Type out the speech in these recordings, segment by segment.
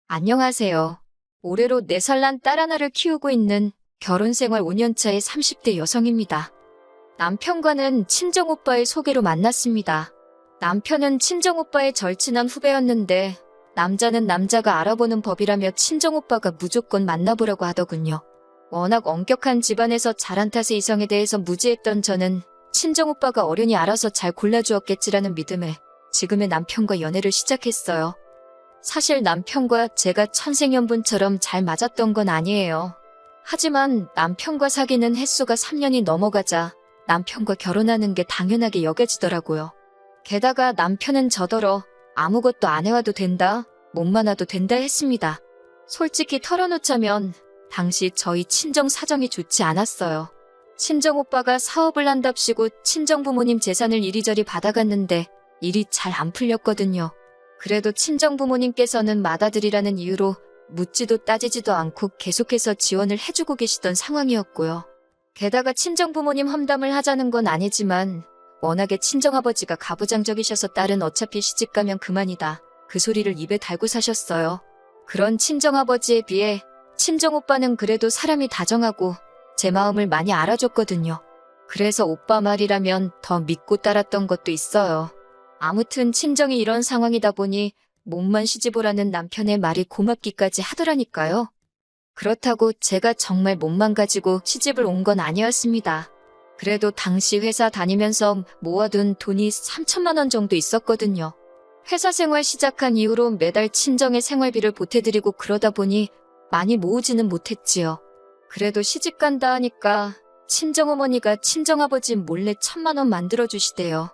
안녕하세요. 올해로 4살 난 딸 하나를 키우고 있는 결혼 생활 5년차의 30대 여성입니다. 남편과는 친정오빠의 소개로 만났습니다. 남편은 친정오빠의 절친한 후배였는데 남자는 남자가 알아보는 법이라며 친정오빠가 무조건 만나보라고 하더군요. 워낙 엄격한 집안에서 자란 탓에 이성에 대해서 무지했던 저는 친정오빠가 어련히 알아서 잘 골라주었겠지라는 믿음에 지금의 남편과 연애를 시작했어요. 사실 남편과 제가 천생연분처럼 잘 맞았던 건 아니에요. 하지만 남편과 사귀는 횟수가 3년이 넘어가자 남편과 결혼하는 게 당연하게 여겨지더라고요. 게다가 남편은 저더러 아무것도 안 해와도 된다, 몸만 와도 된다 했습니다. 솔직히 털어놓자면 당시 저희 친정 사정이 좋지 않았어요. 친정오빠가 사업을 한답시고 친정부모님 재산을 이리저리 받아갔는데 일이 잘 안 풀렸거든요. 그래도 친정부모님께서는 맏아들이라는 이유로 묻지도 따지지도 않고 계속해서 지원을 해주고 계시던 상황이었고요. 게다가 친정부모님 험담을 하자는 건 아니지만 워낙에 친정아버지가 가부장적이셔서 딸은 어차피 시집가면 그만이다. 그 소리를 입에 달고 사셨어요. 그런 친정아버지에 비해 친정오빠는 그래도 사람이 다정하고 제 마음을 많이 알아줬거든요. 그래서 오빠 말이라면 더 믿고 따랐던 것도 있어요. 아무튼 친정이 이런 상황이다 보니 몸만 시집 오라는 남편의 말이 고맙기까지 하더라니까요. 그렇다고 제가 정말 몸만 가지고 시집을 온 건 아니었습니다. 그래도 당시 회사 다니면서 모아둔 돈이 3천만 원 정도 있었거든요. 회사 생활 시작한 이후로 매달 친정의 생활비를 보태드리고 그러다 보니 많이 모으지는 못했지요. 그래도 시집 간다 하니까 친정어머니가 친정아버지 몰래 1,000만 원 만들어주시대요.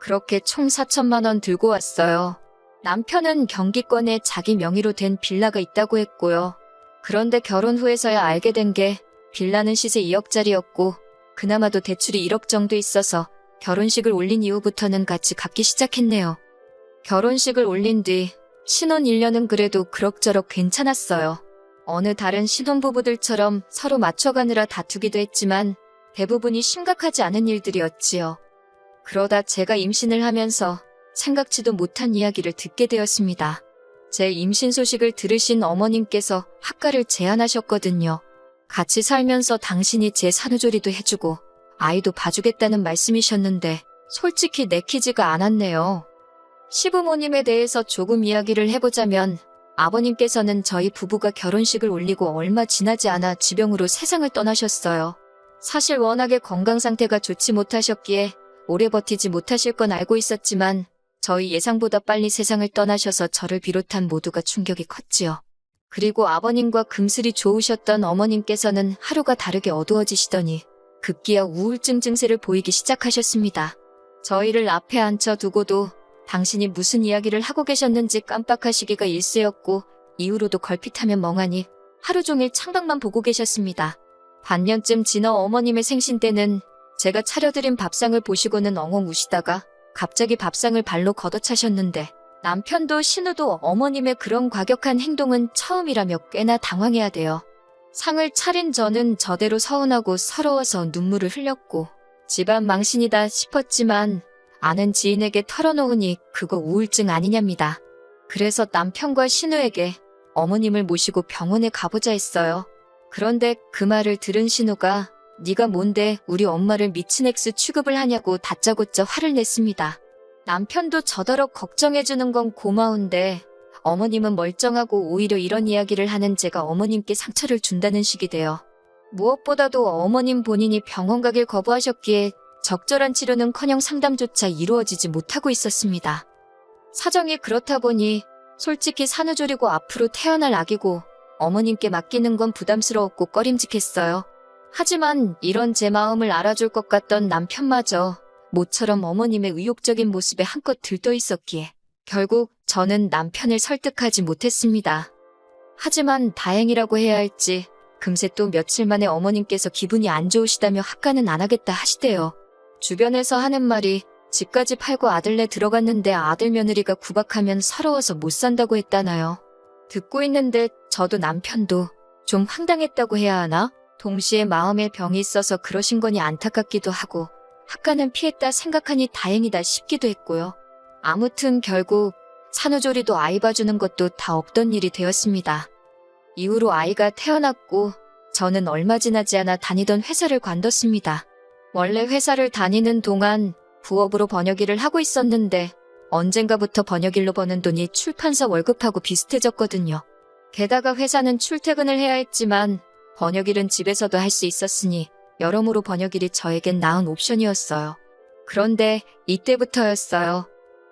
그렇게 총 4천만 원 들고 왔어요. 남편은 경기권에 자기 명의로 된 빌라가 있다고 했고요. 그런데 결혼 후에서야 알게 된 게 빌라는 시세 2억짜리였고 그나마도 대출이 1억 정도 있어서 결혼식을 올린 이후부터는 같이 갚기 시작했네요. 결혼식을 올린 뒤 신혼 1년은 그래도 그럭저럭 괜찮았어요. 어느 다른 신혼부부들처럼 서로 맞춰가느라 다투기도 했지만 대부분이 심각하지 않은 일들이었지요. 그러다 제가 임신을 하면서 생각지도 못한 이야기를 듣게 되었습니다. 제 임신 소식을 들으신 어머님께서 학가를 제안하셨거든요. 같이 살면서 당신이 제 산후조리도 해주고 아이도 봐주겠다는 말씀이셨는데 솔직히 내키지가 않았네요. 시부모님에 대해서 조금 이야기를 해보자면 아버님께서는 저희 부부가 결혼식을 올리고 얼마 지나지 않아 지병으로 세상을 떠나셨어요. 사실 워낙에 건강 상태가 좋지 못하셨기에 오래 버티지 못하실 건 알고 있었지만 저희 예상보다 빨리 세상을 떠나셔서 저를 비롯한 모두가 충격이 컸지요. 그리고 아버님과 금슬이 좋으셨던 어머님께서는 하루가 다르게 어두워지시더니 급기야 우울증 증세를 보이기 시작하셨습니다. 저희를 앞에 앉혀두고도 당신이 무슨 이야기를 하고 계셨는지 깜빡하시기가 일쑤였고 이후로도 걸핏하면 멍하니 하루 종일 창밖만 보고 계셨습니다. 반년쯤 지나 어머님의 생신 때는 제가 차려드린 밥상을 보시고는 엉엉 우시다가 갑자기 밥상을 발로 걷어차셨는데 남편도 신우도 어머님의 그런 과격한 행동은 처음이라며 꽤나 당황해야 돼요. 상을 차린 저는 저대로 서운하고 서러워서 눈물을 흘렸고 집안 망신이다 싶었지만 아는 지인에게 털어놓으니 그거 우울증 아니냐입니다. 그래서 남편과 신우에게 어머님을 모시고 병원에 가보자 했어요. 그런데 그 말을 들은 신우가 네가 뭔데 우리 엄마를 미친 액수 취급을 하냐고 다짜고짜 화를 냈습니다. 남편도 저더러 걱정해주는 건 고마운데 어머님은 멀쩡하고 오히려 이런 이야기를 하는 제가 어머님께 상처를 준다는 식이 돼요. 무엇보다도 어머님 본인이 병원 가길 거부하셨기에 적절한 치료는커녕 상담조차 이루어지지 못하고 있었습니다. 사정이 그렇다 보니 솔직히 산후조리고 앞으로 태어날 아기고 어머님께 맡기는 건 부담스러웠고 꺼림직했어요. 하지만 이런 제 마음을 알아줄 것 같던 남편마저 모처럼 어머님의 의욕적인 모습에 한껏 들떠 있었기에 결국 저는 남편을 설득하지 못했습니다. 하지만 다행이라고 해야 할지 금세 또 며칠 만에 어머님께서 기분이 안 좋으시다며 학가는 안 하겠다 하시대요. 주변에서 하는 말이 집까지 팔고 아들네 들어갔는데 아들 며느리가 구박하면 서러워서 못 산다고 했다나요. 듣고 있는데 저도 남편도 좀 황당했다고 해야 하나? 동시에 마음에 병이 있어서 그러신 거니 안타깝기도 하고 학가는 피했다 생각하니 다행이다 싶기도 했고요. 아무튼 결국 산후조리도 아이 봐주는 것도 다 없던 일이 되었습니다. 이후로 아이가 태어났고 저는 얼마 지나지 않아 다니던 회사를 관뒀습니다. 원래 회사를 다니는 동안 부업으로 번역일을 하고 있었는데 언젠가부터 번역일로 버는 돈이 출판사 월급하고 비슷해졌거든요. 게다가 회사는 출퇴근을 해야 했지만 번역일은 집에서도 할 수 있었으니 여러모로 번역일이 저에겐 나은 옵션이었어요. 그런데 이때부터였어요.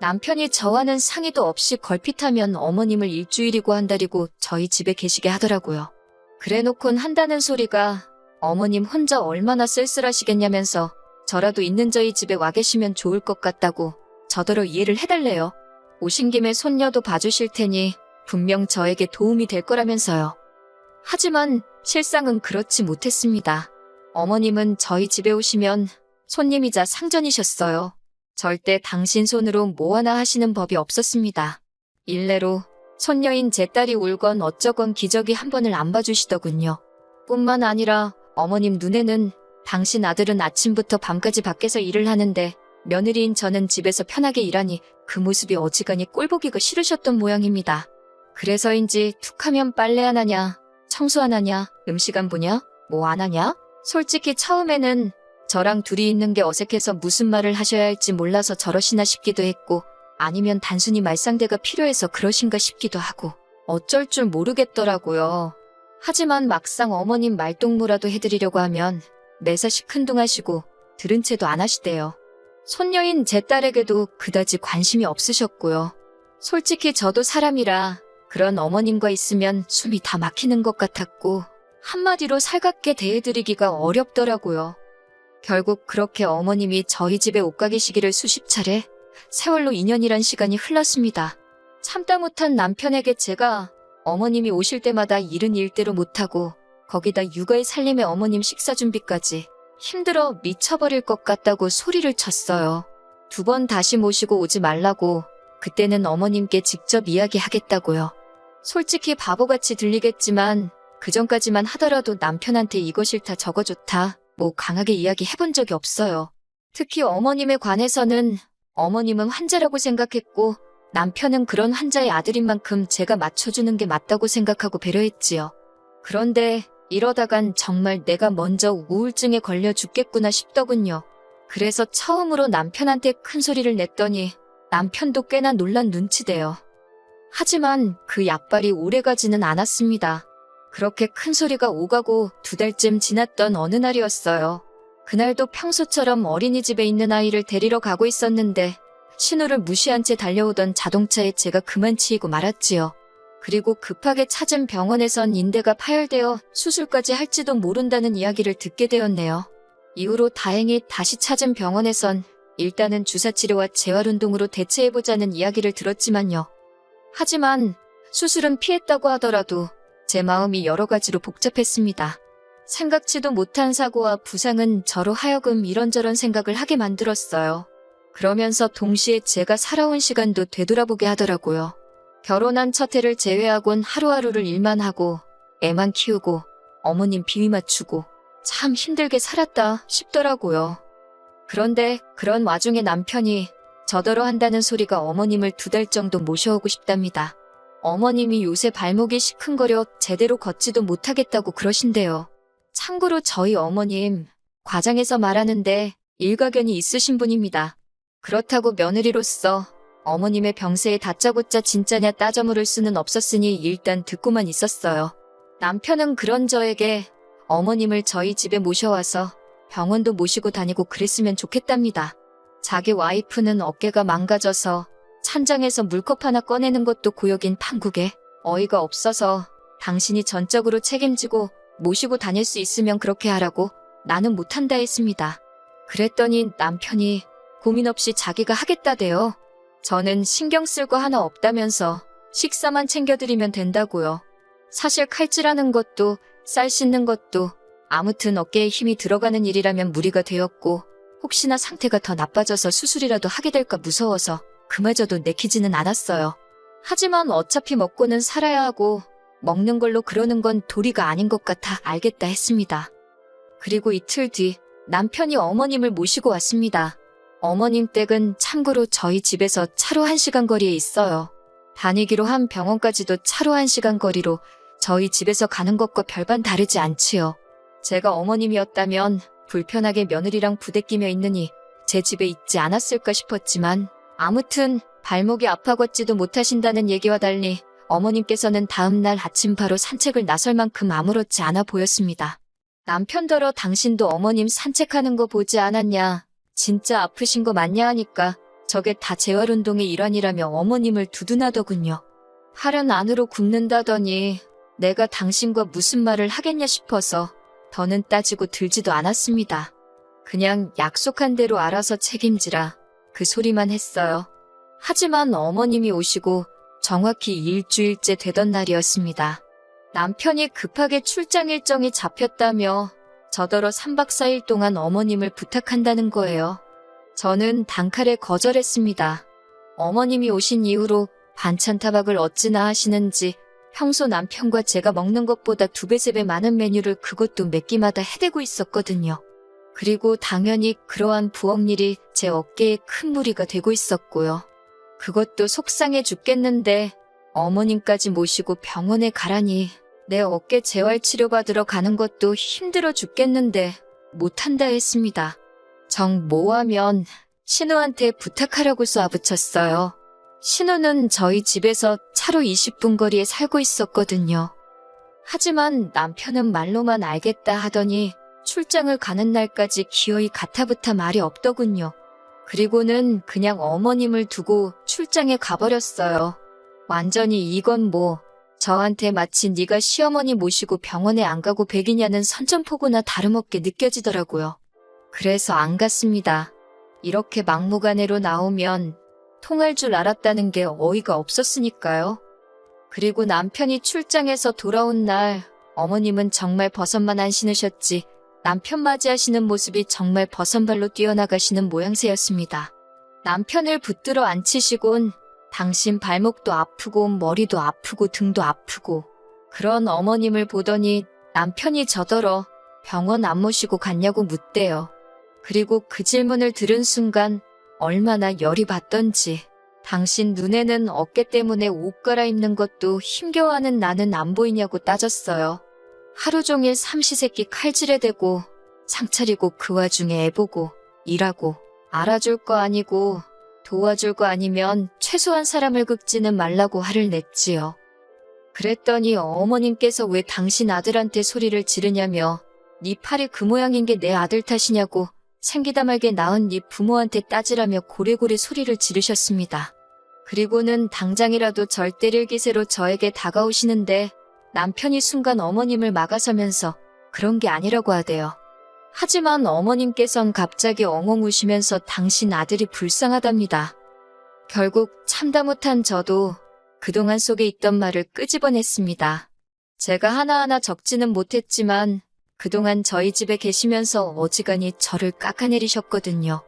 남편이 저와는 상의도 없이 걸핏하면 어머님을 일주일이고 한 달이고 저희 집에 계시게 하더라고요. 그래놓곤 한다는 소리가 어머님 혼자 얼마나 쓸쓸하시겠냐면서 저라도 있는 저희 집에 와 계시면 좋을 것 같다고 저더러 이해를 해달래요. 오신 김에 손녀도 봐주실 테니 분명 저에게 도움이 될 거라면서요. 하지만 실상은 그렇지 못했습니다. 어머님은 저희 집에 오시면 손님이자 상전이셨어요. 절대 당신 손으로 뭐 하나 하시는 법이 없었습니다. 일례로 손녀인 제 딸이 울건 어쩌건 기저귀 한 번을 안 봐주시더군요. 뿐만 아니라 어머님 눈에는 당신 아들은 아침부터 밤까지 밖에서 일을 하는데 며느리인 저는 집에서 편하게 일하니 그 모습이 어지간히 꼴보기가 싫으셨던 모양입니다. 그래서인지 툭하면 빨래 안 하냐, 청소 안 하냐, 음식 안 보냐, 뭐 안 하냐? 솔직히 처음에는 저랑 둘이 있는 게 어색해서 무슨 말을 하셔야 할지 몰라서 저러시나 싶기도 했고 아니면 단순히 말상대가 필요해서 그러신가 싶기도 하고 어쩔 줄 모르겠더라고요. 하지만 막상 어머님 말동무라도 해드리려고 하면 매사 시큰둥하시고 들은 채도 안 하시대요. 손녀인 제 딸에게도 그다지 관심이 없으셨고요. 솔직히 저도 사람이라 그런 어머님과 있으면 숨이 다 막히는 것 같았고 한마디로 살갑게 대해드리기가 어렵더라고요. 결국 그렇게 어머님이 저희 집에 옷가 계시기를 수십 차례, 세월로 2년이란 시간이 흘렀습니다. 참다 못한 남편에게 제가 어머님이 오실 때마다 일은 일대로 못하고 거기다 육아에 살림에 어머님 식사 준비까지 힘들어 미쳐버릴 것 같다고 소리를 쳤어요. 2번 다시 모시고 오지 말라고 그때는 어머님께 직접 이야기하겠다고요. 솔직히 바보같이 들리겠지만 그전까지만 하더라도 남편한테 이거 싫다 저거 좋다 뭐 강하게 이야기해본 적이 없어요. 특히 어머님에 관해서는 어머님은 환자라고 생각했고 남편은 그런 환자의 아들인 만큼 제가 맞춰주는 게 맞다고 생각하고 배려했지요. 그런데 이러다간 정말 내가 먼저 우울증에 걸려 죽겠구나 싶더군요. 그래서 처음으로 남편한테 큰 소리를 냈더니 남편도 꽤나 놀란 눈치대요. 하지만 그 약발이 오래가지는 않았습니다. 그렇게 큰 소리가 오가고 2달쯤 지났던 어느 날이었어요. 그날도 평소처럼 어린이집에 있는 아이를 데리러 가고 있었는데 신호를 무시한 채 달려오던 자동차에 제가 그만 치이고 말았지요. 그리고 급하게 찾은 병원에선 인대가 파열되어 수술까지 할지도 모른다는 이야기를 듣게 되었네요. 이후로 다행히 다시 찾은 병원에선 일단은 주사치료와 재활운동으로 대체해보자는 이야기를 들었지만요. 하지만 수술은 피했다고 하더라도 제 마음이 여러 가지로 복잡했습니다. 생각지도 못한 사고와 부상은 저로 하여금 이런저런 생각을 하게 만들었어요. 그러면서 동시에 제가 살아온 시간도 되돌아보게 하더라고요. 결혼한 첫 해를 제외하곤 하루하루를 일만 하고 애만 키우고 어머님 비위 맞추고 참 힘들게 살았다 싶더라고요. 그런데 그런 와중에 남편이 저더러 한다는 소리가 어머님을 2달 정도 모셔오고 싶답니다. 어머님이 요새 발목이 시큰거려 제대로 걷지도 못하겠다고 그러신대요. 참고로 저희 어머님 과장해서 말하는데 일가견이 있으신 분입니다. 그렇다고 며느리로서 어머님의 병세에 다짜고짜 진짜냐 따져 물을 수는 없었으니 일단 듣고만 있었어요. 남편은 그런 저에게 어머님을 저희 집에 모셔와서 병원도 모시고 다니고 그랬으면 좋겠답니다. 자기 와이프는 어깨가 망가져서 찬장에서 물컵 하나 꺼내는 것도 고역인 판국에 어이가 없어서 당신이 전적으로 책임지고 모시고 다닐 수 있으면 그렇게 하라고 나는 못한다 했습니다. 그랬더니 남편이 고민 없이 자기가 하겠다대요. 저는 신경 쓸 거 하나 없다면서 식사만 챙겨드리면 된다고요. 사실 칼질하는 것도 쌀 씻는 것도 아무튼 어깨에 힘이 들어가는 일이라면 무리가 되었고 혹시나 상태가 더 나빠져서 수술이라도 하게 될까 무서워서 그마저도 내키지는 않았어요. 하지만 어차피 먹고는 살아야 하고 먹는 걸로 그러는 건 도리가 아닌 것 같아 알겠다 했습니다. 그리고 이틀 뒤 남편이 어머님을 모시고 왔습니다. 어머님 댁은 참고로 저희 집에서 차로 1시간 거리에 있어요. 다니기로 한 병원까지도 차로 1시간 거리로 저희 집에서 가는 것과 별반 다르지 않지요. 제가 어머님이었다면 불편하게 며느리랑 부대끼며 있느니 제 집에 있지 않았을까 싶었지만 아무튼 발목이 아파 걷지도 못하신다는 얘기와 달리 어머님께서는 다음날 아침 바로 산책을 나설 만큼 아무렇지 않아 보였습니다. 남편더러 당신도 어머님 산책하는 거 보지 않았냐? 진짜 아프신 거 맞냐 하니까 저게 다 재활운동의 일환이라며 어머님을 두둔하더군요. 팔은 안으로 굽는다더니 내가 당신과 무슨 말을 하겠냐 싶어서 더는 따지고 들지도 않았습니다. 그냥 약속한 대로 알아서 책임지라 그 소리만 했어요. 하지만 어머님이 오시고 정확히 일주일째 되던 날이었습니다. 남편이 급하게 출장 일정이 잡혔다며 저더러 3박 4일 동안 어머님을 부탁한다는 거예요. 저는 단칼에 거절했습니다. 어머님이 오신 이후로 반찬 타박을 어찌나 하시는지 평소 남편과 제가 먹는 것보다 2배, 3배 많은 메뉴를 그것도 몇 끼마다 해대고 있었거든요. 그리고 당연히 그러한 부엌일이 제 어깨에 큰 무리가 되고 있었고요. 그것도 속상해 죽겠는데 어머님까지 모시고 병원에 가라니 내 어깨 재활치료 받으러 가는 것도 힘들어 죽겠는데 못한다 했습니다. 정 뭐하면 신우한테 부탁하라고 쏘아붙였어요. 신우는 저희 집에서 차로 20분 거리에 살고 있었거든요. 하지만 남편은 말로만 알겠다 하더니 출장을 가는 날까지 기어이 가타부타 말이 없더군요. 그리고는 그냥 어머님을 두고 출장에 가버렸어요. 완전히 이건 뭐 저한테 마치 네가 시어머니 모시고 병원에 안 가고 백이냐는 선전포고나 다름없게 느껴지더라고요. 그래서 안 갔습니다. 이렇게 막무가내로 나오면 통할 줄 알았다는 게 어이가 없었으니까요. 그리고 남편이 출장에서 돌아온 날 어머님은 정말 버선만 안 신으셨지 남편 맞이하시는 모습이 정말 버선발로 뛰어나가시는 모양새였습니다. 남편을 붙들어 앉히시곤 당신 발목도 아프고 머리도 아프고 등도 아프고 그런 어머님을 보더니 남편이 저더러 병원 안 모시고 갔냐고 묻대요. 그리고 그 질문을 들은 순간 얼마나 열이 받던지 당신 눈에는 어깨 때문에 옷 갈아입는 것도 힘겨워하는 나는 안 보이냐고 따졌어요. 하루 종일 삼시세끼 칼질에 대고 상차리고 그 와중에 애보고 일하고 알아줄 거 아니고 도와줄 거 아니면 최소한 사람을 긁지는 말라고 화를 냈지요. 그랬더니 어머님께서 왜 당신 아들한테 소리를 지르냐며 네 팔이 그 모양인 게 내 아들 탓이냐고 생기다 말게 낳은 네 부모한테 따지라며 고래고래 소리를 지르셨습니다. 그리고는 당장이라도 절 때릴 기세로 저에게 다가오시는데 남편이 순간 어머님을 막아서면서 그런 게 아니라고 하대요. 하지만 어머님께선 갑자기 엉엉 우시면서 당신 아들이 불쌍하답니다. 결국 참다 못한 저도 그동안 속에 있던 말을 끄집어냈습니다. 제가 하나하나 적지는 못했지만 그동안 저희 집에 계시면서 어지간히 저를 깎아내리셨거든요.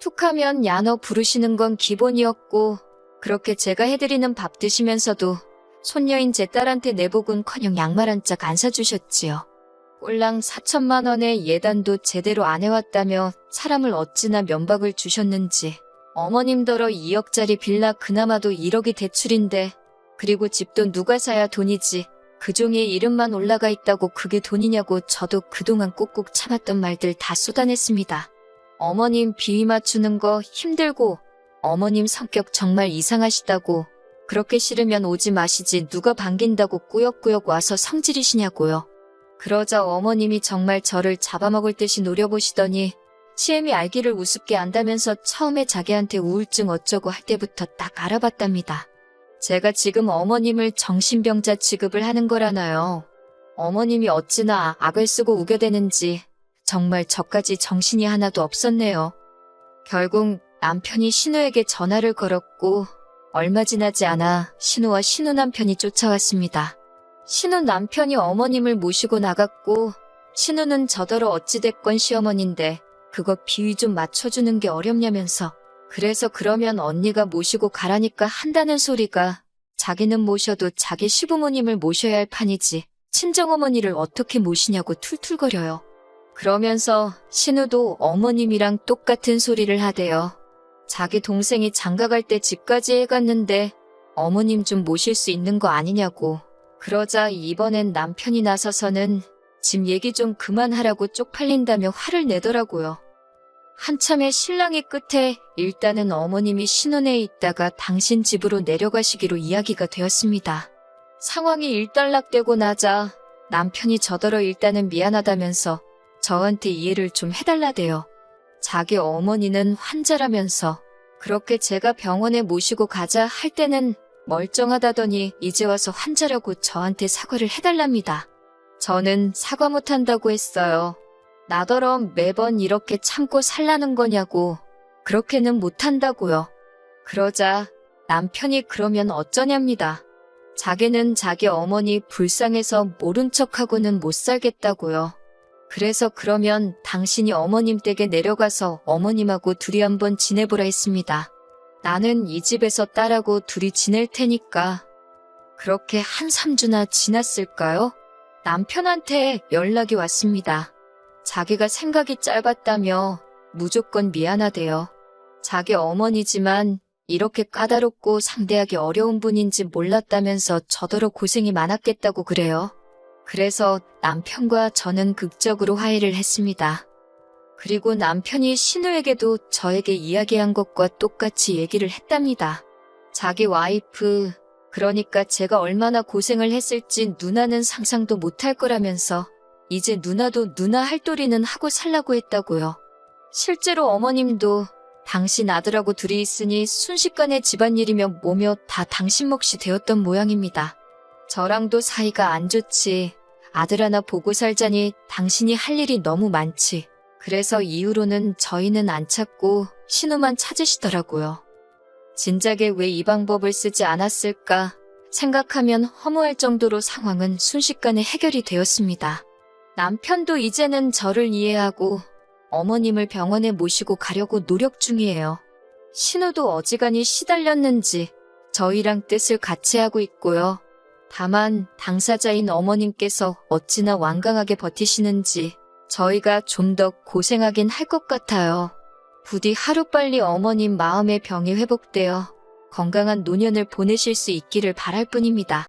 툭하면 야너 부르시는 건 기본이었고 그렇게 제가 해드리는 밥 드시면서도 손녀인 제 딸한테 내복은커녕 양말 한 짝 안 사주셨지요. 꼴랑 4천만 원의 예단도 제대로 안 해왔다며 사람을 어찌나 면박을 주셨는지 어머님더러 2억짜리 빌라 그나마도 1억이 대출인데 그리고 집도 누가 사야 돈이지 그 종이에 이름만 올라가 있다고 그게 돈이냐고 저도 그동안 꾹꾹 참았던 말들 다 쏟아냈습니다. 어머님 비위 맞추는 거 힘들고 어머님 성격 정말 이상하시다고 그렇게 싫으면 오지 마시지 누가 반긴다고 꾸역꾸역 와서 성질이시냐고요. 그러자 어머님이 정말 저를 잡아먹을 듯이 노려보시더니 시엠이 알기를 우습게 안다면서 처음에 자기한테 우울증 어쩌고 할 때부터 딱 알아봤답니다. 제가 지금 어머님을 정신병자 취급을 하는 거라나요. 어머님이 어찌나 악을 쓰고 우겨대는지 정말 저까지 정신이 하나도 없었네요. 결국 남편이 신우에게 전화를 걸었고 얼마 지나지 않아 신우와 신우 남편이 쫓아왔습니다. 신우 남편이 어머님을 모시고 나갔고 신우는 저더러 어찌됐건 시어머니인데 그거 비위 좀 맞춰주는 게 어렵냐면서 그래서 그러면 언니가 모시고 가라니까 한다는 소리가 자기는 모셔도 자기 시부모님을 모셔야 할 판이지 친정어머니를 어떻게 모시냐고 툴툴거려요. 그러면서 신우도 어머님이랑 똑같은 소리를 하대요. 자기 동생이 장가갈 때 집까지 해갔는데 어머님 좀 모실 수 있는 거 아니냐고. 그러자 이번엔 남편이 나서서는 집 얘기 좀 그만하라고 쪽팔린다며 화를 내더라고요. 한참의 실랑이 끝에 일단은 어머님이 신혼에 있다가 당신 집으로 내려가시기로 이야기가 되었습니다. 상황이 일단락되고 나자 남편이 저더러 일단은 미안하다면서 저한테 이해를 좀 해달라대요. 자기 어머니는 환자라면서 그렇게 제가 병원에 모시고 가자 할 때는 멀쩡하다더니 이제 와서 환자라고 저한테 사과를 해달랍니다. 저는 사과 못한다고 했어요. 나더러 매번 이렇게 참고 살라는 거냐고. 그렇게는 못한다고요. 그러자 남편이 그러면 어쩌냐입니다. 자기는 자기 어머니 불쌍해서 모른 척하고는 못 살겠다고요. 그래서 그러면 당신이 어머님 댁에 내려가서 어머님하고 둘이 한번 지내보라 했습니다. 나는 이 집에서 딸하고 둘이 지낼 테니까. 그렇게 한 3주나 지났을까요? 남편한테 연락이 왔습니다. 자기가 생각이 짧았다며 무조건 미안하대요. 자기 어머니지만 이렇게 까다롭고 상대하기 어려운 분인지 몰랐다면서 저더러 고생이 많았겠다고 그래요. 그래서 남편과 저는 극적으로 화해를 했습니다. 그리고 남편이 신우에게도 저에게 이야기한 것과 똑같이 얘기를 했답니다. 자기 와이프, 그러니까 제가 얼마나 고생을 했을지 누나는 상상도 못할 거라면서 이제 누나도 누나 할 도리는 하고 살라고 했다고요. 실제로 어머님도 당신 아들하고 둘이 있으니 순식간에 집안일이며 뭐며 다 당신 몫이 되었던 모양입니다. 저랑도 사이가 안 좋지. 아들 하나 보고 살자니 당신이 할 일이 너무 많지. 그래서 이후로는 저희는 안 찾고 신우만 찾으시더라고요. 진작에 왜 이 방법을 쓰지 않았을까 생각하면 허무할 정도로 상황은 순식간에 해결이 되었습니다. 남편도 이제는 저를 이해하고 어머님을 병원에 모시고 가려고 노력 중이에요. 신우도 어지간히 시달렸는지 저희랑 뜻을 같이 하고 있고요. 다만 당사자인 어머님께서 어찌나 완강하게 버티시는지 저희가 좀 더 고생하긴 할 것 같아요. 부디 하루빨리 어머님 마음의 병이 회복되어 건강한 노년을 보내실 수 있기를 바랄 뿐입니다.